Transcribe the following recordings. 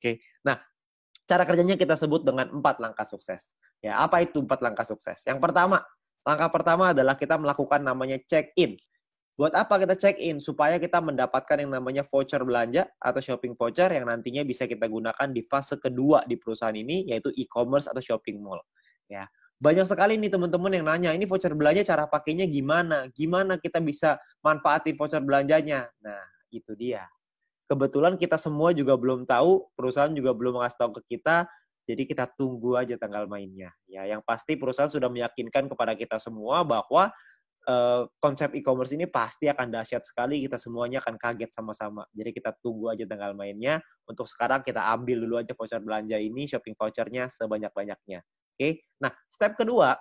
Oke. Nah, cara kerjanya kita sebut dengan 4 langkah sukses. Ya, apa itu 4 langkah sukses? Yang pertama, langkah pertama adalah kita melakukan namanya check-in. Buat apa kita check-in? Supaya kita mendapatkan yang namanya voucher belanja atau shopping voucher yang nantinya bisa kita gunakan di fase kedua di perusahaan ini, yaitu e-commerce atau shopping mall. Ya, banyak sekali nih teman-teman yang nanya, ini voucher belanja cara pakainya gimana? Gimana kita bisa manfaatin voucher belanjanya? Nah, itu dia. Kebetulan kita semua juga belum tahu, perusahaan juga belum ngasih tahu ke kita, jadi kita tunggu aja tanggal mainnya. Ya, yang pasti perusahaan sudah meyakinkan kepada kita semua bahwa konsep e-commerce ini pasti akan dahsyat sekali, kita semuanya akan kaget sama-sama. Jadi kita tunggu aja tanggal mainnya. Untuk sekarang kita ambil dulu aja voucher belanja ini, shopping vouchernya sebanyak-banyaknya. Oke. Nah, step kedua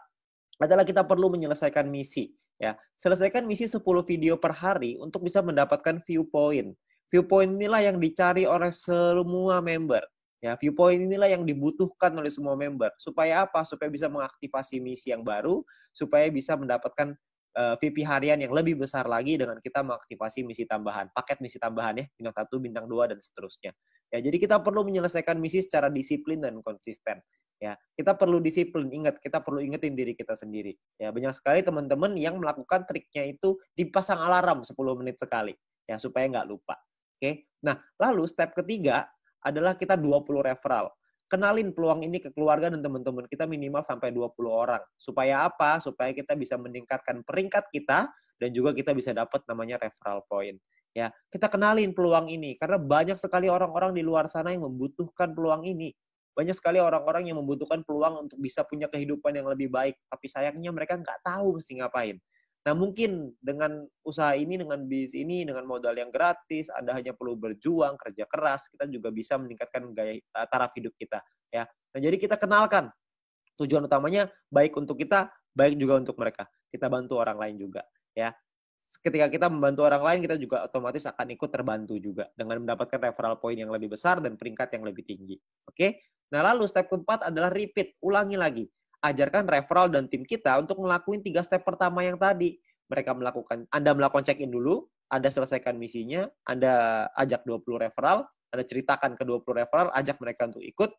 adalah kita perlu menyelesaikan misi. Ya, selesaikan misi 10 video per hari untuk bisa mendapatkan viewpoint. Viewpoint inilah yang dicari oleh semua member. Ya, viewpoint inilah yang dibutuhkan oleh semua member. Supaya apa? Supaya bisa mengaktifasi misi yang baru, supaya bisa mendapatkan VP harian yang lebih besar lagi dengan kita mengaktifasi misi tambahan, paket misi tambahan ya, bintang 1, bintang 2, dan seterusnya. Ya, jadi kita perlu menyelesaikan misi secara disiplin dan konsisten. Ya, kita perlu disiplin, ingat, kita perlu ingetin diri kita sendiri. Ya, banyak sekali teman-teman yang melakukan triknya itu dipasang alarm 10 menit sekali, ya, supaya nggak lupa. Oke. Nah, lalu step ketiga adalah kita 20 referral. Kenalin peluang ini ke keluarga dan teman-teman kita minimal sampai 20 orang. Supaya apa? Supaya kita bisa meningkatkan peringkat kita dan juga kita bisa dapat namanya referral point. Ya, kita kenalin peluang ini karena banyak sekali orang-orang di luar sana yang membutuhkan peluang ini. Banyak sekali orang-orang yang membutuhkan peluang untuk bisa punya kehidupan yang lebih baik, tapi sayangnya mereka nggak tahu mesti ngapain. Nah, mungkin dengan usaha ini, dengan bisnis ini, dengan modal yang gratis, Anda hanya perlu berjuang, kerja keras, kita juga bisa meningkatkan gaya taraf hidup kita. Ya. Nah, jadi kita kenalkan tujuan utamanya baik untuk kita, baik juga untuk mereka. Kita bantu orang lain juga. Ya. Ketika kita membantu orang lain, kita juga otomatis akan ikut terbantu juga dengan mendapatkan referral point yang lebih besar dan peringkat yang lebih tinggi. Oke? Nah, lalu step keempat adalah repeat, ulangi lagi. Ajarkan referral dan tim kita untuk ngelakuin 3 step pertama yang tadi. Anda melakukan check-in dulu, Anda selesaikan misinya, Anda ajak 20 referral, Anda ceritakan ke 20 referral, ajak mereka untuk ikut,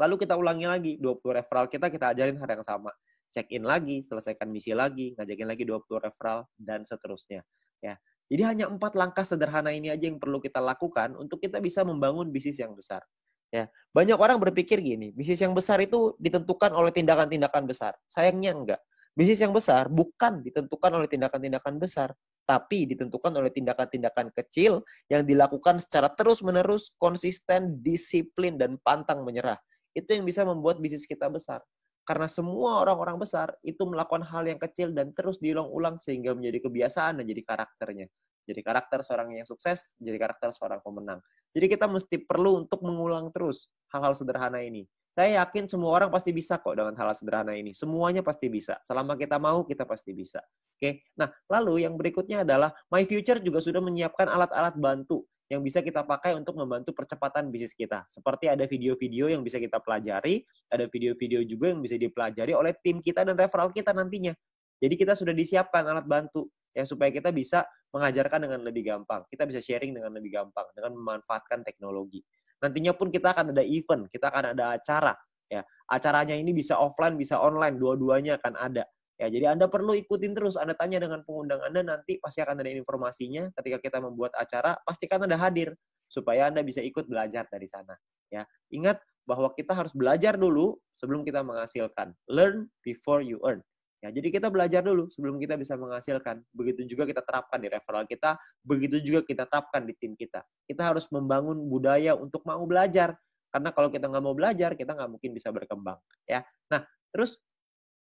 lalu kita ulangi lagi, 20 referral kita ajarin hal yang sama. Check-in lagi, selesaikan misi lagi, ngajakin lagi 20 referral, dan seterusnya. Ya. Jadi hanya 4 langkah sederhana ini aja yang perlu kita lakukan untuk kita bisa membangun bisnis yang besar. Ya, banyak orang berpikir gini, bisnis yang besar itu ditentukan oleh tindakan-tindakan besar. Sayangnya enggak. Bisnis yang besar bukan ditentukan oleh tindakan-tindakan besar, tapi ditentukan oleh tindakan-tindakan kecil yang dilakukan secara terus-menerus, konsisten, disiplin, dan pantang menyerah. Itu yang bisa membuat bisnis kita besar. Karena semua orang-orang besar itu melakukan hal yang kecil dan terus diulang-ulang sehingga menjadi kebiasaan dan jadi karakternya. Jadi karakter seorang yang sukses, jadi karakter seorang pemenang. Jadi kita mesti perlu untuk mengulang terus hal-hal sederhana ini. Saya yakin semua orang pasti bisa kok dengan hal-hal sederhana ini. Semuanya pasti bisa. Selama kita mau, kita pasti bisa. Oke. Nah, lalu yang berikutnya adalah My Future juga sudah menyiapkan alat-alat bantu yang bisa kita pakai untuk membantu percepatan bisnis kita. Seperti ada video-video yang bisa kita pelajari, ada video-video juga yang bisa dipelajari oleh tim kita dan referral kita nantinya. Jadi kita sudah disiapkan alat bantu yang supaya kita bisa mengajarkan dengan lebih gampang. Kita bisa sharing dengan lebih gampang dengan memanfaatkan teknologi. Nantinya pun kita akan ada event, kita akan ada acara. Ya, acaranya ini bisa offline, bisa online, dua-duanya akan ada. Ya, jadi Anda perlu ikutin terus. Anda tanya dengan pengundang Anda, nanti pasti akan ada informasinya. Ketika kita membuat acara, pastikan Anda hadir supaya Anda bisa ikut belajar dari sana. Ya, ingat bahwa kita harus belajar dulu sebelum kita menghasilkan. Learn before you earn. Ya, jadi kita belajar dulu sebelum kita bisa menghasilkan. Begitu juga kita terapkan di referral kita, begitu juga kita terapkan di tim kita. Kita harus membangun budaya untuk mau belajar. Karena kalau kita nggak mau belajar, kita nggak mungkin bisa berkembang. Ya, nah terus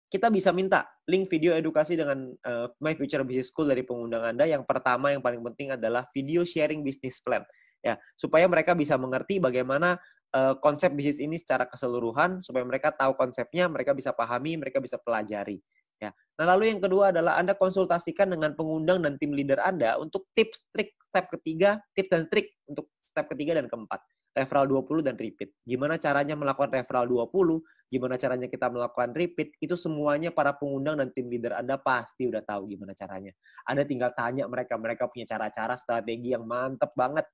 kita bisa minta link video edukasi dengan My Future Business School dari pengundang Anda. Yang pertama, yang paling penting adalah video sharing business plan. Ya, supaya mereka bisa mengerti bagaimana konsep bisnis ini secara keseluruhan, supaya mereka tahu konsepnya, mereka bisa pahami, mereka bisa pelajari. Ya. Nah, lalu yang kedua adalah Anda konsultasikan dengan pengundang dan tim leader Anda untuk tips, trik, step ketiga, tips dan trik untuk step ketiga dan keempat. Referral 20 dan repeat. Gimana caranya melakukan referral 20, gimana caranya kita melakukan repeat, itu semuanya para pengundang dan tim leader Anda pasti udah tahu gimana caranya. Anda tinggal tanya mereka, mereka punya cara-cara strategi yang mantep banget.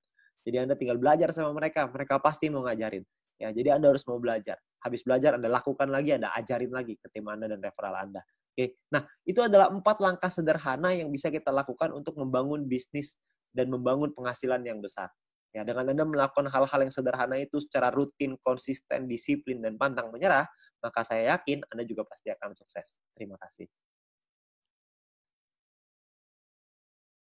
Jadi Anda tinggal belajar sama mereka, mereka pasti mau ngajarin. Ya, jadi Anda harus mau belajar. Habis belajar Anda lakukan lagi, Anda ajarin lagi ke tim Anda dan referral Anda. Oke. Nah, itu adalah 4 langkah sederhana yang bisa kita lakukan untuk membangun bisnis dan membangun penghasilan yang besar. Ya, dengan Anda melakukan hal-hal yang sederhana itu secara rutin, konsisten, disiplin, dan pantang menyerah, maka saya yakin Anda juga pasti akan sukses. Terima kasih.